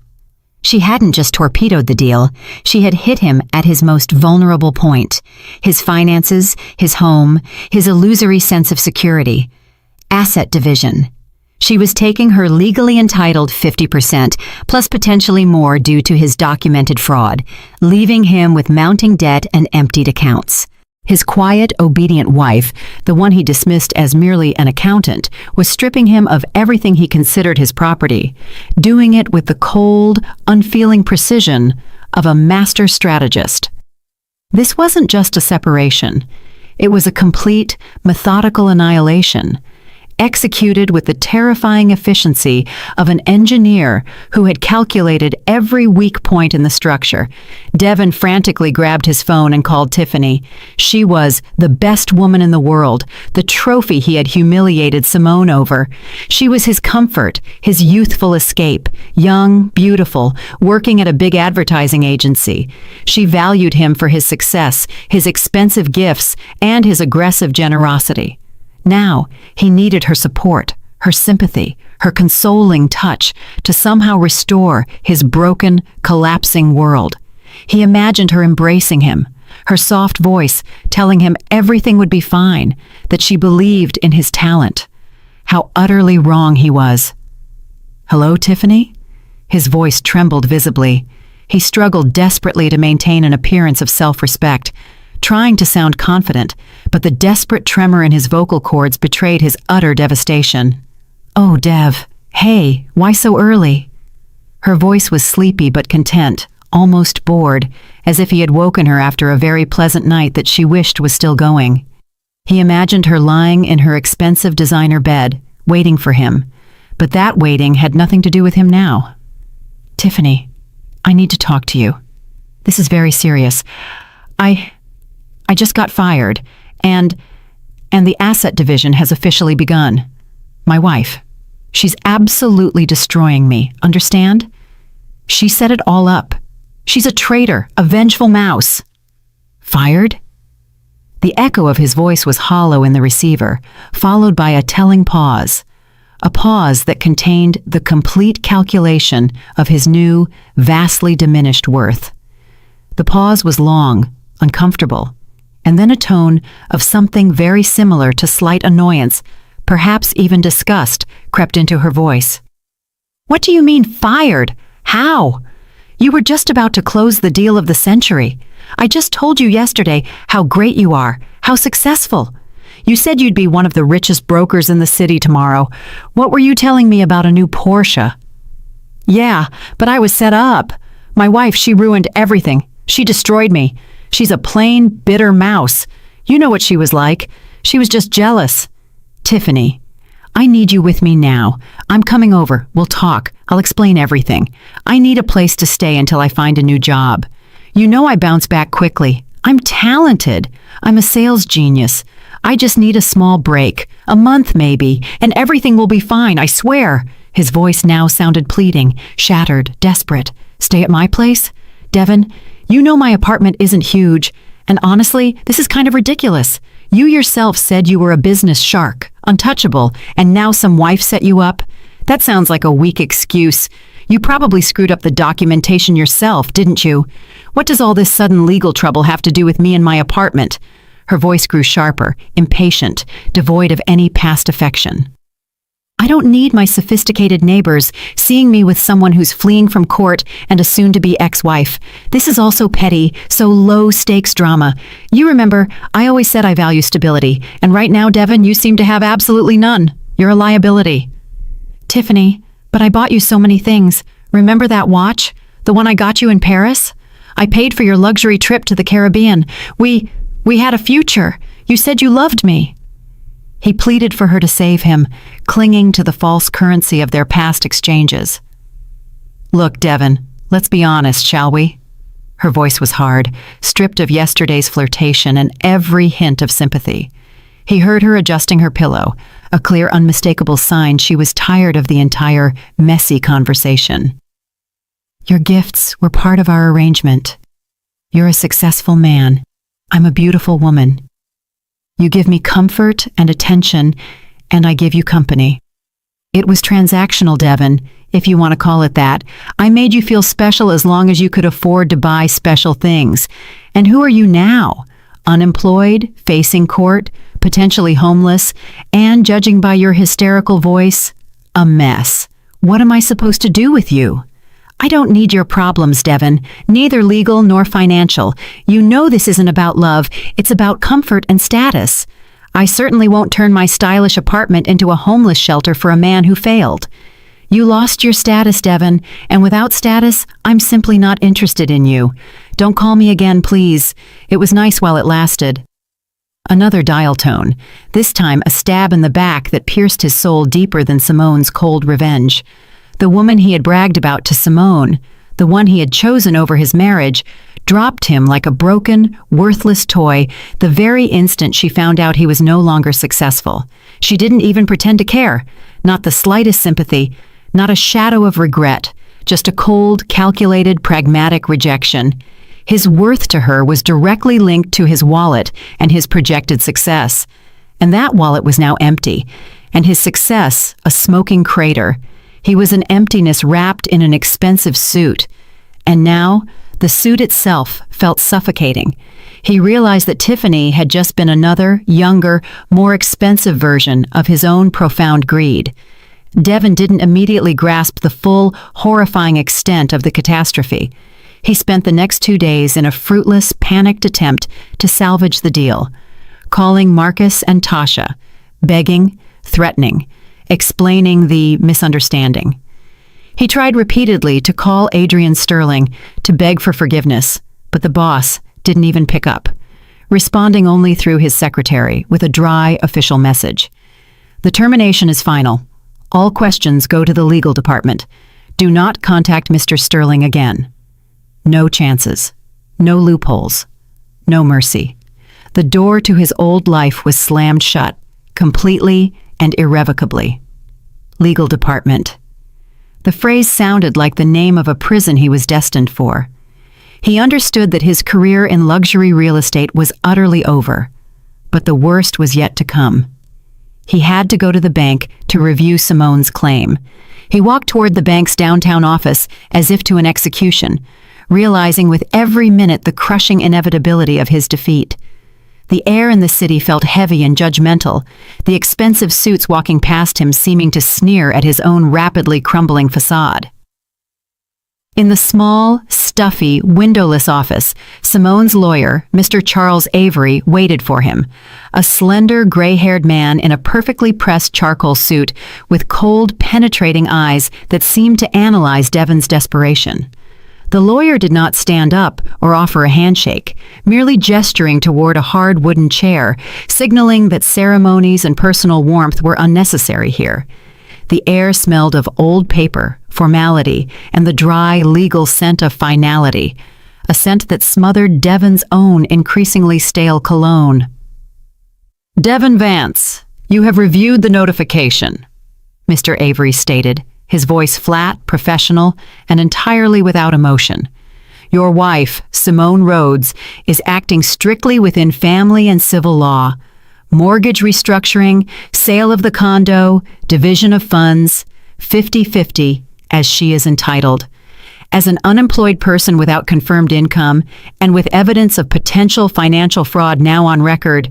She hadn't just torpedoed the deal, she had hit him at his most vulnerable point. His finances, his home, his illusory sense of security. Asset division. She was taking her legally entitled 50%, plus potentially more due to his documented fraud, leaving him with mounting debt and emptied accounts. His quiet, obedient wife, the one he dismissed as merely an accountant, was stripping him of everything he considered his property, doing it with the cold, unfeeling precision of a master strategist. This wasn't just a separation. It was a complete, methodical annihilation, executed with the terrifying efficiency of an engineer who had calculated every weak point in the structure. Devon frantically grabbed his phone and called Tiffany. She was the best woman in the world, the trophy he had humiliated Simone over. She was his comfort, his youthful escape, young, beautiful, working at a big advertising agency. She valued him for his success, his expensive gifts, and his aggressive generosity. Now, he needed her support, her sympathy, her consoling touch to somehow restore his broken, collapsing world. He imagined her embracing him, her soft voice telling him everything would be fine, that she believed in his talent. How utterly wrong he was. "Hello, Tiffany?" His voice trembled visibly. He struggled desperately to maintain an appearance of self-respect, trying to sound confident, but the desperate tremor in his vocal cords betrayed his utter devastation. "Oh, Dev. Hey, why so early?" Her voice was sleepy but content, almost bored, as if he had woken her after a very pleasant night that she wished was still going. He imagined her lying in her expensive designer bed, waiting for him, but that waiting had nothing to do with him now. "Tiffany, I need to talk to you. This is very serious. I just got fired, and the asset division has officially begun. My wife. She's absolutely destroying me, understand? She set it all up. She's a traitor, a vengeful mouse. Fired? The echo of his voice was hollow in the receiver, followed by a telling pause. A pause that contained the complete calculation of his new, vastly diminished worth. The pause was long, uncomfortable, and then a tone of something very similar to slight annoyance, perhaps even disgust, crept into her voice. What do you mean, fired? How? You were just about to close the deal of the century. I just told you yesterday how great you are, how successful. You said you'd be one of the richest brokers in the city tomorrow. What were you telling me about a new Porsche? Yeah, but I was set up. My wife, she ruined everything. She destroyed me. She's a plain, bitter mouse. You know what she was like. She was just jealous. Tiffany, I need you with me now. I'm coming over. We'll talk. I'll explain everything. I need a place to stay until I find a new job. You know I bounce back quickly. I'm talented. I'm a sales genius. I just need a small break, a month maybe, and everything will be fine, I swear. His voice now sounded pleading, shattered, desperate. Stay at my place? Devin, you know my apartment isn't huge, and honestly, this is kind of ridiculous. You yourself said you were a business shark, untouchable, and now some wife set you up? That sounds like a weak excuse. You probably screwed up the documentation yourself, didn't you? What does all this sudden legal trouble have to do with me and my apartment? Her voice grew sharper, impatient, devoid of any past affection. I don't need my sophisticated neighbors seeing me with someone who's fleeing from court and a soon-to-be ex-wife. This is all so petty, so low-stakes drama. You remember, I always said I value stability, and right now, Devin, you seem to have absolutely none. You're a liability. Tiffany, but I bought you so many things. Remember that watch? The one I got you in Paris? I paid for your luxury trip to the Caribbean. We had a future. You said you loved me. He pleaded for her to save him, clinging to the false currency of their past exchanges. Look, Devin, let's be honest, shall we? Her voice was hard, stripped of yesterday's flirtation and every hint of sympathy. He heard her adjusting her pillow, a clear, unmistakable sign she was tired of the entire messy conversation. Your gifts were part of our arrangement. You're a successful man. I'm a beautiful woman. You give me comfort and attention, and I give you company. It was transactional, Devin, if you want to call it that. I made you feel special as long as you could afford to buy special things. And who are you now? Unemployed, facing court, potentially homeless, and, judging by your hysterical voice, a mess. What am I supposed to do with you? I don't need your problems, Devin, neither legal nor financial. You know this isn't about love, it's about comfort and status. I certainly won't turn my stylish apartment into a homeless shelter for a man who failed. You lost your status, Devin, and without status, I'm simply not interested in you. Don't call me again, please. It was nice while it lasted. Another dial tone, this time a stab in the back that pierced his soul deeper than Simone's cold revenge. The woman he had bragged about to Simone, the one he had chosen over his marriage, dropped him like a broken, worthless toy the very instant she found out he was no longer successful. She didn't even pretend to care, not the slightest sympathy, not a shadow of regret, just a cold, calculated, pragmatic rejection. His worth to her was directly linked to his wallet and his projected success. And that wallet was now empty, and his success a smoking crater. He was an emptiness wrapped in an expensive suit. And now, the suit itself felt suffocating. He realized that Tiffany had just been another, younger, more expensive version of his own profound greed. Devin didn't immediately grasp the full, horrifying extent of the catastrophe. He spent the next 2 days in a fruitless, panicked attempt to salvage the deal, calling Marcus and Tasha, begging, threatening, explaining the misunderstanding. He tried repeatedly to call Adrian Sterling to beg for forgiveness, but the boss didn't even pick up, responding only through his secretary with a dry official message. The termination is final. All questions go to the legal department. Do not contact Mr. Sterling again. No chances. No loopholes. No mercy. The door to his old life was slammed shut, completely and irrevocably. Legal department. The phrase sounded like the name of a prison he was destined for. He understood that his career in luxury real estate was utterly over, but the worst was yet to come. He had to go to the bank to review Simone's claim. He walked toward the bank's downtown office as if to an execution, realizing with every minute the crushing inevitability of his defeat. The air in the city felt heavy and judgmental, the expensive suits walking past him seeming to sneer at his own rapidly crumbling facade. In the small, stuffy, windowless office, Simone's lawyer, Mr. Charles Avery, waited for him, a slender, gray-haired man in a perfectly pressed charcoal suit with cold, penetrating eyes that seemed to analyze Devon's desperation. The lawyer did not stand up or offer a handshake, merely gesturing toward a hard wooden chair, signaling that ceremonies and personal warmth were unnecessary here. The air smelled of old paper, formality, and the dry, legal scent of finality, a scent that smothered Devon's own increasingly stale cologne. "Devon Vance, you have reviewed the notification," Mr. Avery stated, his voice flat, professional, and entirely without emotion. "Your wife, Simone Rhodes, is acting strictly within family and civil law. Mortgage restructuring, sale of the condo, division of funds, 50-50, as she is entitled. As an unemployed person without confirmed income and with evidence of potential financial fraud now on record,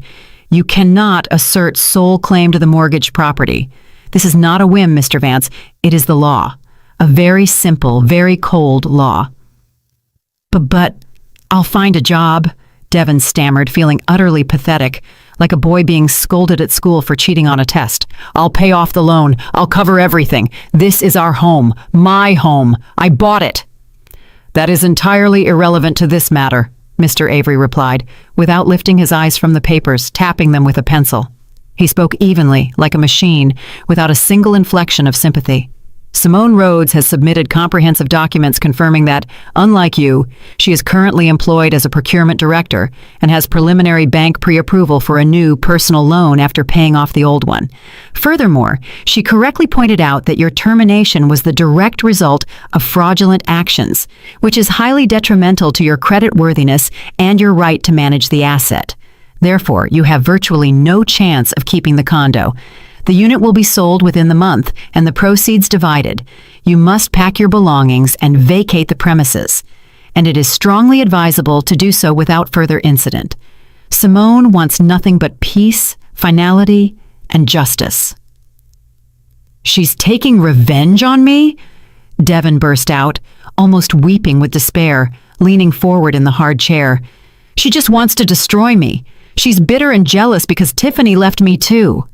you cannot assert sole claim to the mortgaged property. This is not a whim, Mr. Vance. It is the law. A very simple, very cold law." But I'll find a job," Devon stammered, feeling utterly pathetic, like a boy being scolded at school for cheating on a test. "I'll pay off the loan. I'll cover everything. This is our home. My home. I bought it." "That is entirely irrelevant to this matter," Mr. Avery replied, without lifting his eyes from the papers, tapping them with a pencil. He spoke evenly, like a machine, without a single inflection of sympathy. "Simone Rhodes has submitted comprehensive documents confirming that, unlike you, she is currently employed as a procurement director and has preliminary bank pre-approval for a new personal loan after paying off the old one. Furthermore, she correctly pointed out that your termination was the direct result of fraudulent actions, which is highly detrimental to your creditworthiness and your right to manage the asset. Therefore, you have virtually no chance of keeping the condo. The unit will be sold within the month and the proceeds divided. You must pack your belongings and vacate the premises, and it is strongly advisable to do so without further incident. Simone wants nothing but peace, finality, and justice." "She's taking revenge on me?" Devon burst out, almost weeping with despair, leaning forward in the hard chair. "She just wants to destroy me. She's bitter and jealous because Tiffany left me too."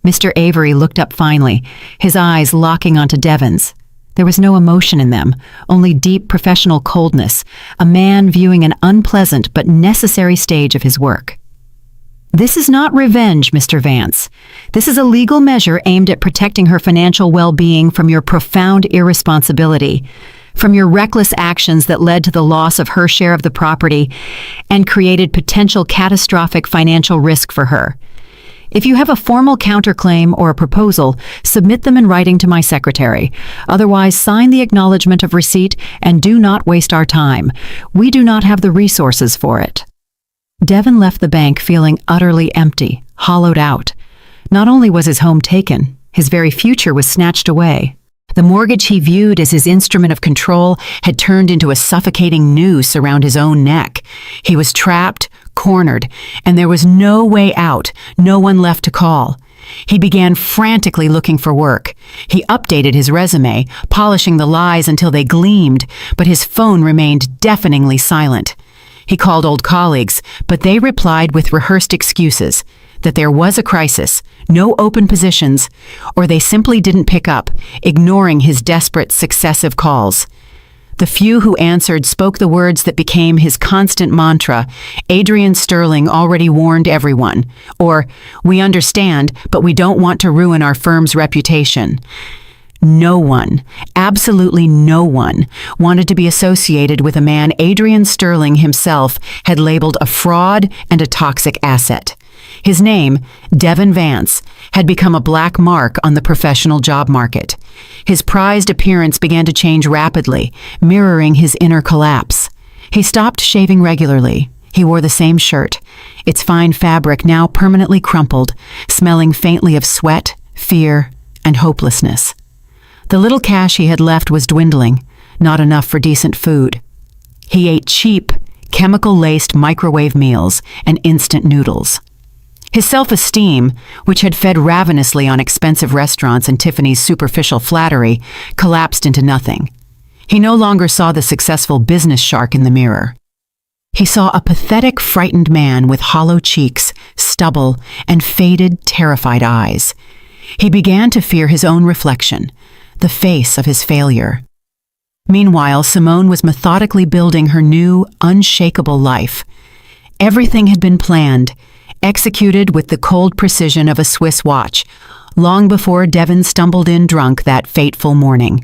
Mr. Avery looked up finally, his eyes locking onto Devon's. There was no emotion in them, only deep professional coldness, a man viewing an unpleasant but necessary stage of his work. "This is not revenge, Mr. Vance. This is a legal measure aimed at protecting her financial well-being from your profound irresponsibility, from your reckless actions that led to the loss of her share of the property and created potential catastrophic financial risk for her. If you have a formal counterclaim or a proposal, submit them in writing to my secretary. Otherwise, sign the acknowledgement of receipt and do not waste our time. We do not have the resources for it." Devon left the bank feeling utterly empty, hollowed out. Not only was his home taken, his very future was snatched away. The mortgage he viewed as his instrument of control had turned into a suffocating noose around his own neck. He was trapped, cornered, and there was no way out, no one left to call. He began frantically looking for work. He updated his resume, polishing the lies until they gleamed, but his phone remained deafeningly silent. He called old colleagues, but they replied with rehearsed excuses, that there was a crisis, no open positions, or they simply didn't pick up, ignoring his desperate successive calls. The few who answered spoke the words that became his constant mantra: "Adrian Sterling already warned everyone," or "We understand, but we don't want to ruin our firm's reputation." No one, absolutely no one, wanted to be associated with a man Adrian Sterling himself had labeled a fraud and a toxic asset. His name, Devin Vance, had become a black mark on the professional job market. His prized appearance began to change rapidly, mirroring his inner collapse. He stopped shaving regularly. He wore the same shirt, its fine fabric now permanently crumpled, smelling faintly of sweat, fear, and hopelessness. The little cash he had left was dwindling, not enough for decent food. He ate cheap, chemical-laced microwave meals and instant noodles. His self-esteem, which had fed ravenously on expensive restaurants and Tiffany's superficial flattery, collapsed into nothing. He no longer saw the successful business shark in the mirror. He saw a pathetic, frightened man with hollow cheeks, stubble, and faded, terrified eyes. He began to fear his own reflection, the face of his failure. Meanwhile, Simone was methodically building her new, unshakable life. Everything had been planned, executed with the cold precision of a Swiss watch, long before Devin stumbled in drunk that fateful morning.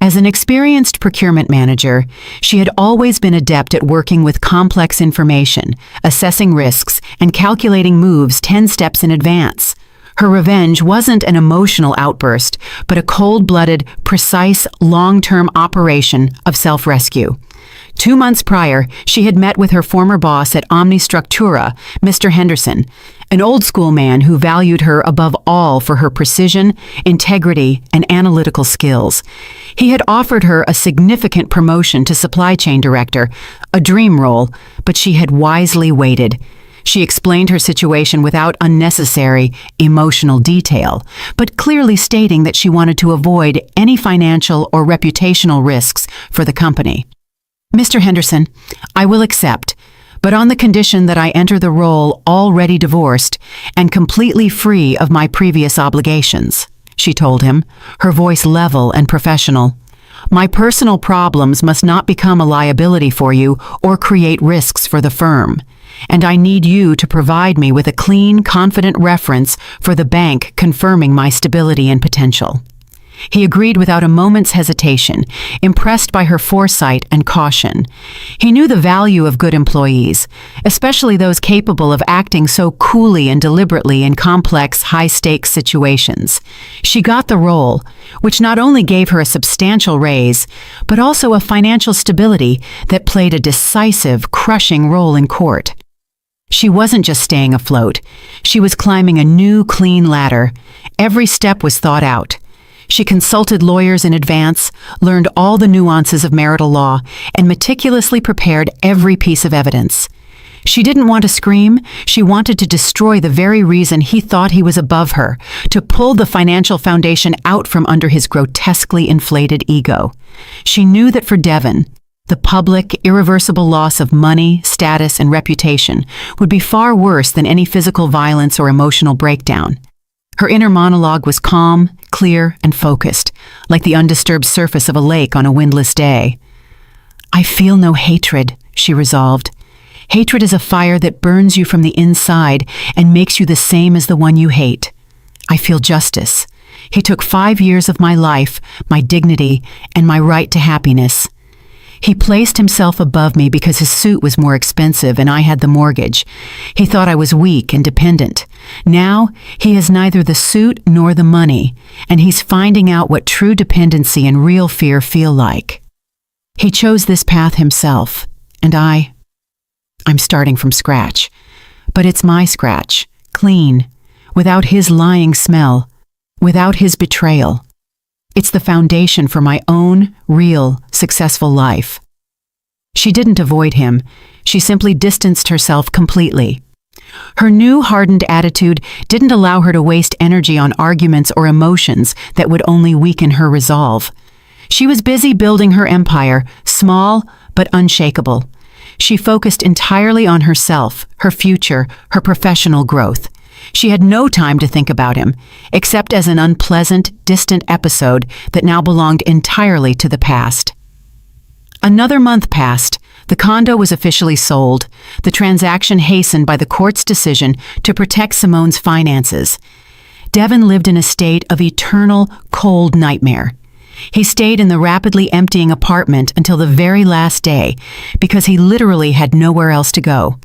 As an experienced procurement manager, she had always been adept at working with complex information, assessing risks, and calculating moves 10 steps in advance. Her revenge wasn't an emotional outburst, but a cold-blooded, precise, long-term operation of self-rescue. 2 months prior, she had met with her former boss at Omnistructura, Mr. Henderson, an old-school man who valued her above all for her precision, integrity, and analytical skills. He had offered her a significant promotion to supply chain director, a dream role, but she had wisely waited. She explained her situation without unnecessary, emotional detail, but clearly stating that she wanted to avoid any financial or reputational risks for the company. Mr. Henderson, I will accept, but on the condition that I enter the role already divorced and completely free of my previous obligations, she told him, her voice level and professional. My personal problems must not become a liability for you or create risks for the firm, and I need you to provide me with a clean, confident reference for the bank confirming my stability and potential. He agreed without a moment's hesitation, impressed by her foresight and caution. He knew the value of good employees, especially those capable of acting so coolly and deliberately in complex, high-stakes situations. She got the role, which not only gave her a substantial raise, but also a financial stability that played a decisive, crushing role in court. She wasn't just staying afloat. She was climbing a new, clean ladder. Every step was thought out. She consulted lawyers in advance, learned all the nuances of marital law, and meticulously prepared every piece of evidence. She didn't want to scream. She wanted to destroy the very reason he thought he was above her, to pull the financial foundation out from under his grotesquely inflated ego. She knew that for Devin, the public, irreversible loss of money, status, and reputation would be far worse than any physical violence or emotional breakdown. Her inner monologue was calm, clear, and focused, like the undisturbed surface of a lake on a windless day. I feel no hatred, she resolved. Hatred is a fire that burns you from the inside and makes you the same as the one you hate. I feel justice. He took 5 years of my life, my dignity, and my right to happiness. He placed himself above me because his suit was more expensive and I had the mortgage. He thought I was weak and dependent. Now, he has neither the suit nor the money, and he's finding out what true dependency and real fear feel like. He chose this path himself, and I'm starting from scratch. But it's my scratch, clean, without his lying smell, without his betrayal. It's the foundation for my own, real, successful life. She didn't avoid him. She simply distanced herself completely. Her new hardened attitude didn't allow her to waste energy on arguments or emotions that would only weaken her resolve. She was busy building her empire, small but unshakable. She focused entirely on herself, her future, her professional growth. She had no time to think about him, except as an unpleasant, distant episode that now belonged entirely to the past. Another month passed. The condo was officially sold, the transaction hastened by the court's decision to protect Simone's finances. Devin lived in a state of eternal, cold nightmare. He stayed in the rapidly emptying apartment until the very last day because he literally had nowhere else to go.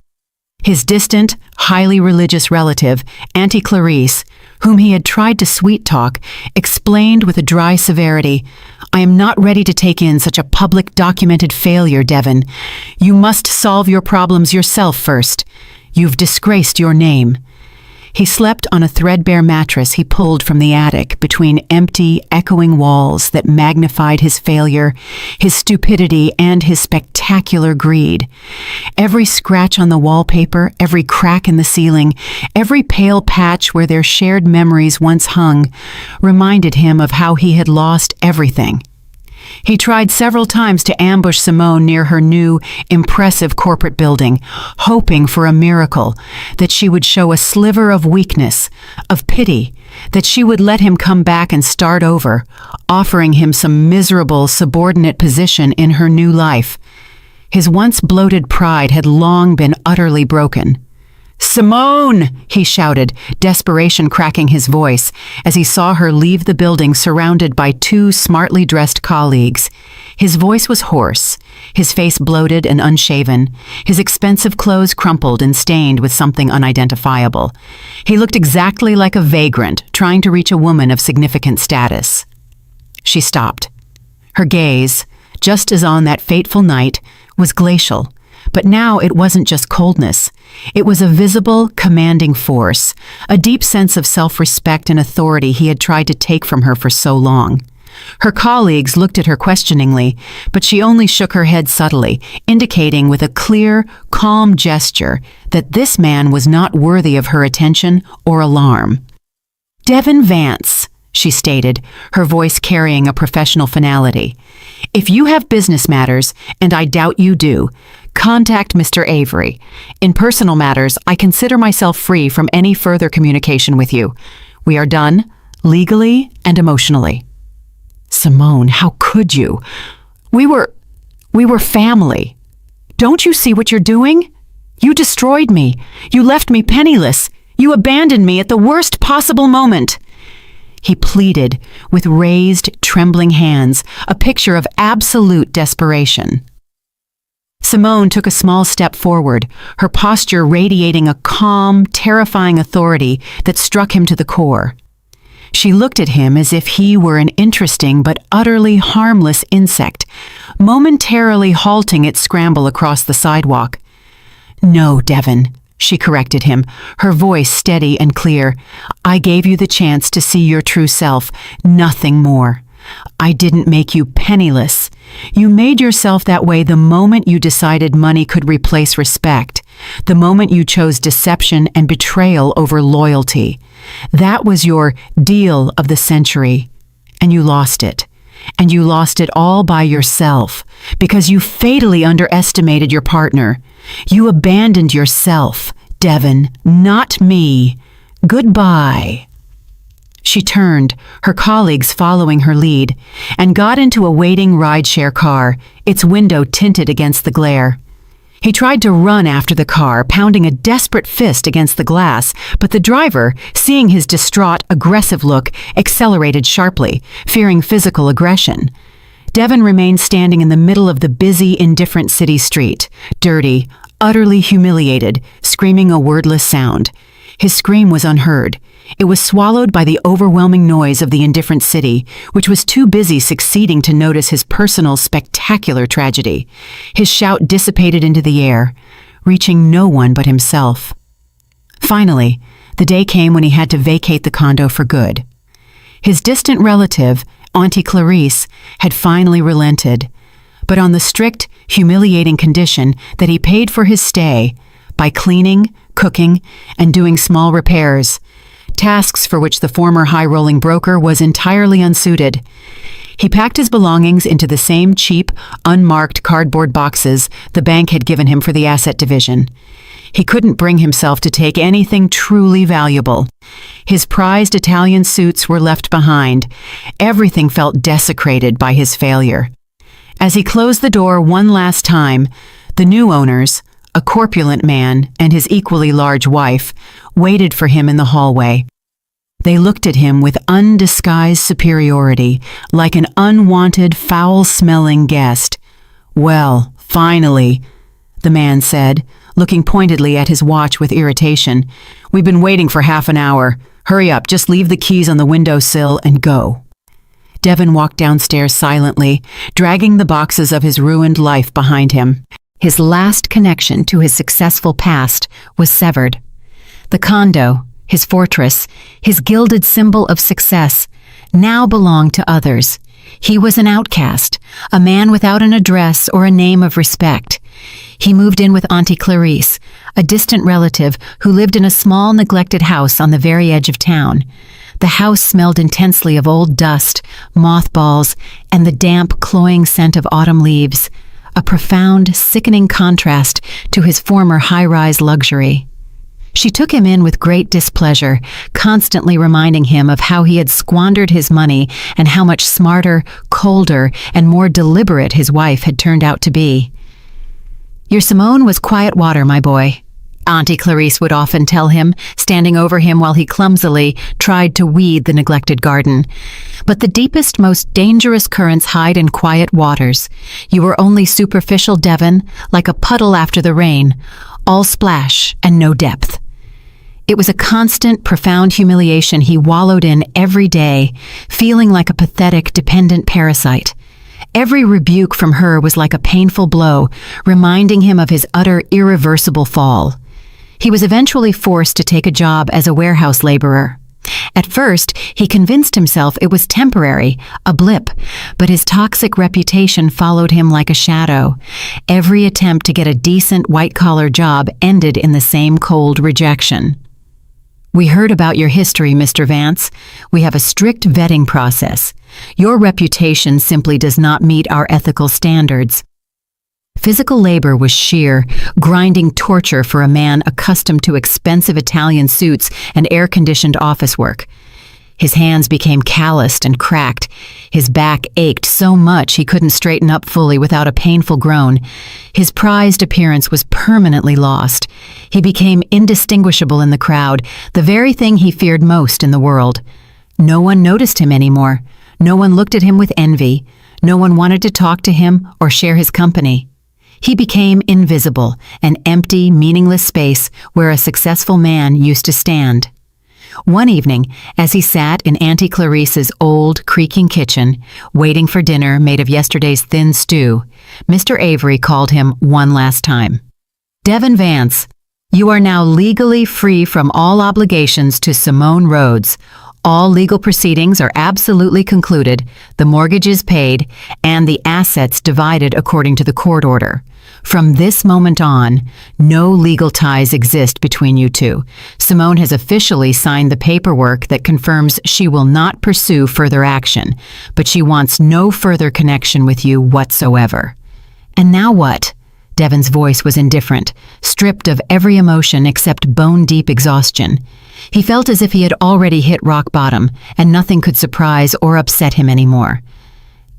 His distant, highly religious relative, Auntie Clarice, whom he had tried to sweet-talk, explained with a dry severity, "I am not ready to take in such a public documented failure, Devon. You must solve your problems yourself first. You've disgraced your name." He slept on a threadbare mattress he pulled from the attic between empty, echoing walls that magnified his failure, his stupidity, and his spectacular greed. Every scratch on the wallpaper, every crack in the ceiling, every pale patch where their shared memories once hung, reminded him of how he had lost everything. He tried several times to ambush Simone near her new, impressive corporate building, hoping for a miracle, that she would show a sliver of weakness, of pity, that she would let him come back and start over, offering him some miserable, subordinate position in her new life. His once bloated pride had long been utterly broken. "Simone!" he shouted, desperation cracking his voice, as he saw her leave the building surrounded by two smartly dressed colleagues. His voice was hoarse, his face bloated and unshaven, his expensive clothes crumpled and stained with something unidentifiable. He looked exactly like a vagrant trying to reach a woman of significant status. She stopped. Her gaze, just as on that fateful night, was glacial. But now it wasn't just coldness. It was a visible, commanding force, a deep sense of self-respect and authority he had tried to take from her for so long. Her colleagues looked at her questioningly, but she only shook her head subtly, indicating with a clear, calm gesture that this man was not worthy of her attention or alarm. "Devon Vance," she stated, her voice carrying a professional finality. "If you have business matters, and I doubt you do, contact Mr. Avery. In personal matters, I consider myself free from any further communication with you. We are done, legally and emotionally." "Simone, how could you? We were family. Don't you see what you're doing? You destroyed me. You left me penniless. You abandoned me at the worst possible moment." He pleaded with raised, trembling hands, a picture of absolute desperation. Simone took a small step forward, her posture radiating a calm, terrifying authority that struck him to the core. She looked at him as if he were an interesting but utterly harmless insect, momentarily halting its scramble across the sidewalk. "No, Devon," she corrected him, her voice steady and clear. "I gave you the chance to see your true self, nothing more. I didn't make you penniless. You made yourself that way the moment you decided money could replace respect, the moment you chose deception and betrayal over loyalty. That was your deal of the century, and you lost it. And you lost it all by yourself, because you fatally underestimated your partner. You abandoned yourself, Devon, not me. Goodbye." She turned, her colleagues following her lead, and got into a waiting rideshare car, its window tinted against the glare. He tried to run after the car, pounding a desperate fist against the glass, but the driver, seeing his distraught, aggressive look, accelerated sharply, fearing physical aggression. Devon remained standing in the middle of the busy, indifferent city street, dirty, utterly humiliated, screaming a wordless sound. His scream was unheard. It was swallowed by the overwhelming noise of the indifferent city, which was too busy succeeding to notice his personal, spectacular tragedy. His shout dissipated into the air, reaching no one but himself. Finally, the day came when he had to vacate the condo for good. His distant relative, Auntie Clarice, had finally relented, but on the strict, humiliating condition that he paid for his stay by cleaning, cooking, and doing small repairs, tasks for which the former high-rolling broker was entirely unsuited. He packed his belongings into the same cheap, unmarked cardboard boxes the bank had given him for the asset division. He couldn't bring himself to take anything truly valuable. His prized Italian suits were left behind. Everything felt desecrated by his failure. As he closed the door one last time, the new owners, a corpulent man and his equally large wife, waited for him in the hallway. They looked at him with undisguised superiority, like an unwanted, foul-smelling guest. "Well, finally," the man said, looking pointedly at his watch with irritation. "We've been waiting for half an hour. Hurry up, just leave the keys on the windowsill and go." Devon walked downstairs silently, dragging the boxes of his ruined life behind him. His last connection to his successful past was severed. The condo, his fortress, his gilded symbol of success, now belonged to others. He was an outcast, a man without an address or a name of respect. He moved in with Auntie Clarice, a distant relative who lived in a small, neglected house on the very edge of town. The house smelled intensely of old dust, mothballs, and the damp, cloying scent of autumn leaves, a profound, sickening contrast to his former high-rise luxury. She took him in with great displeasure, constantly reminding him of how he had squandered his money and how much smarter, colder, and more deliberate his wife had turned out to be. "Your Simone was quiet water, my boy," Auntie Clarice would often tell him, standing over him while he clumsily tried to weed the neglected garden. "But the deepest, most dangerous currents hide in quiet waters. You were only superficial, Devon, like a puddle after the rain, all splash and no depth." It was a constant, profound humiliation he wallowed in every day, feeling like a pathetic, dependent parasite. Every rebuke from her was like a painful blow, reminding him of his utter, irreversible fall. He was eventually forced to take a job as a warehouse laborer. At first, he convinced himself it was temporary, a blip, but his toxic reputation followed him like a shadow. Every attempt to get a decent white-collar job ended in the same cold rejection. "We heard about your history, Mr. Vance. We have a strict vetting process. Your reputation simply does not meet our ethical standards." Physical labor was sheer, grinding torture for a man accustomed to expensive Italian suits and air-conditioned office work. His hands became calloused and cracked. His back ached so much he couldn't straighten up fully without a painful groan. His prized appearance was permanently lost. He became indistinguishable in the crowd, the very thing he feared most in the world. No one noticed him anymore. No one looked at him with envy. No one wanted to talk to him or share his company. He became invisible, an empty, meaningless space where a successful man used to stand. One evening, as he sat in Auntie Clarice's old, creaking kitchen, waiting for dinner made of yesterday's thin stew, Mr. Avery called him one last time. "Devon Vance, you are now legally free from all obligations to Simone Rhodes. All legal proceedings are absolutely concluded, the mortgage is paid, and the assets divided according to the court order. From this moment on, no legal ties exist between you two. Simone has officially signed the paperwork that confirms she will not pursue further action, but she wants no further connection with you whatsoever." "And now what?" Devon's voice was indifferent, stripped of every emotion except bone-deep exhaustion. He felt as if he had already hit rock bottom, and nothing could surprise or upset him anymore.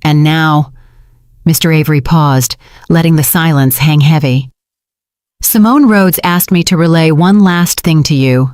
"And now," Mr. Avery paused, letting the silence hang heavy. "Simone Rhodes asked me to relay one last thing to you.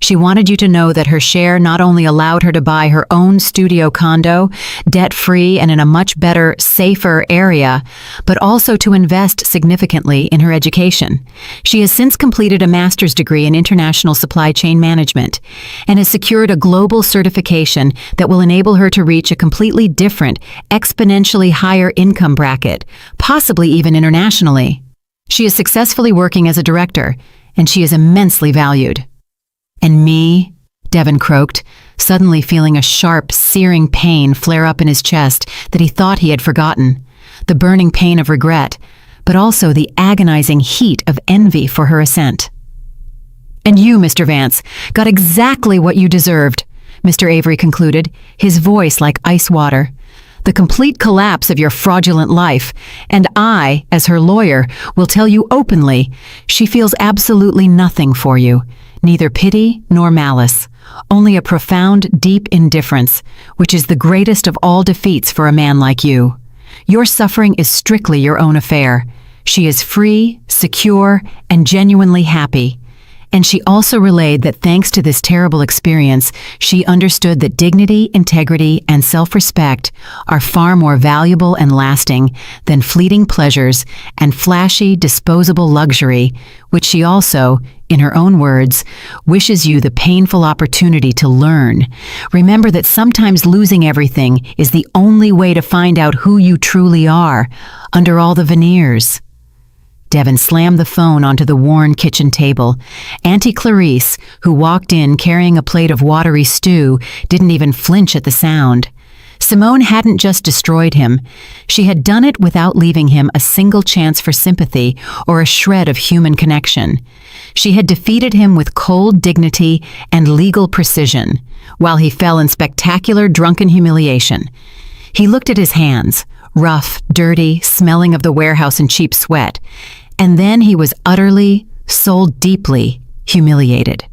She wanted you to know that her share not only allowed her to buy her own studio condo, debt-free and in a much better, safer area, but also to invest significantly in her education. She has since completed a master's degree in international supply chain management and has secured a global certification that will enable her to reach a completely different, exponentially higher income bracket, possibly even internationally. She is successfully working as a director, and she is immensely valued." "And me?" Devon croaked, suddenly feeling a sharp, searing pain flare up in his chest that he thought he had forgotten. The burning pain of regret, but also the agonizing heat of envy for her assent. "And you, Mr. Vance, got exactly what you deserved," Mr. Avery concluded, his voice like ice water. "The complete collapse of your fraudulent life, and I, as her lawyer, will tell you openly, she feels absolutely nothing for you. Neither pity nor malice, only a profound, deep indifference, which is the greatest of all defeats for a man like you. Your suffering is strictly your own affair. She is free, secure, and genuinely happy. And she also relayed that thanks to this terrible experience, she understood that dignity, integrity, and self-respect are far more valuable and lasting than fleeting pleasures and flashy, disposable luxury, which she also, in her own words, wishes you the painful opportunity to learn. Remember that sometimes losing everything is the only way to find out who you truly are, under all the veneers. Devon slammed the phone onto the worn kitchen table. Auntie Clarice, who walked in carrying a plate of watery stew, didn't even flinch at the sound. Simone hadn't just destroyed him. She had done it without leaving him a single chance for sympathy or a shred of human connection. She had defeated him with cold dignity and legal precision, while he fell in spectacular drunken humiliation. He looked at his hands, rough, dirty, smelling of the warehouse and cheap sweat, and then he was utterly, soul-deeply humiliated.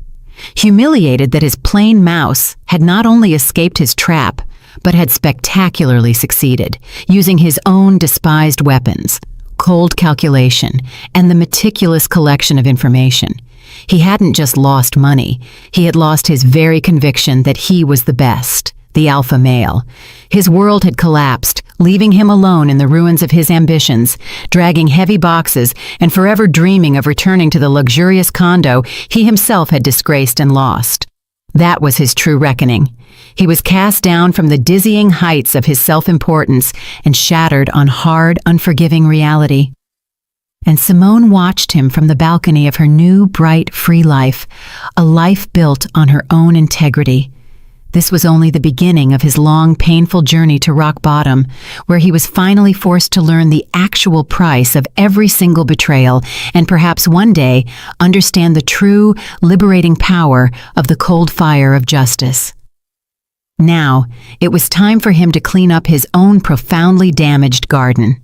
Humiliated that his plain mouse had not only escaped his trap, but had spectacularly succeeded, using his own despised weapons, cold calculation, and the meticulous collection of information. He hadn't just lost money, he had lost his very conviction that he was the best, the alpha male. His world had collapsed, leaving him alone in the ruins of his ambitions, dragging heavy boxes and forever dreaming of returning to the luxurious condo he himself had disgraced and lost. That was his true reckoning. He was cast down from the dizzying heights of his self-importance and shattered on hard, unforgiving reality. And Simone watched him from the balcony of her new, bright, free life, a life built on her own integrity. This was only the beginning of his long, painful journey to rock bottom, where he was finally forced to learn the actual price of every single betrayal and perhaps one day understand the true, liberating power of the cold fire of justice. Now, it was time for him to clean up his own profoundly damaged garden.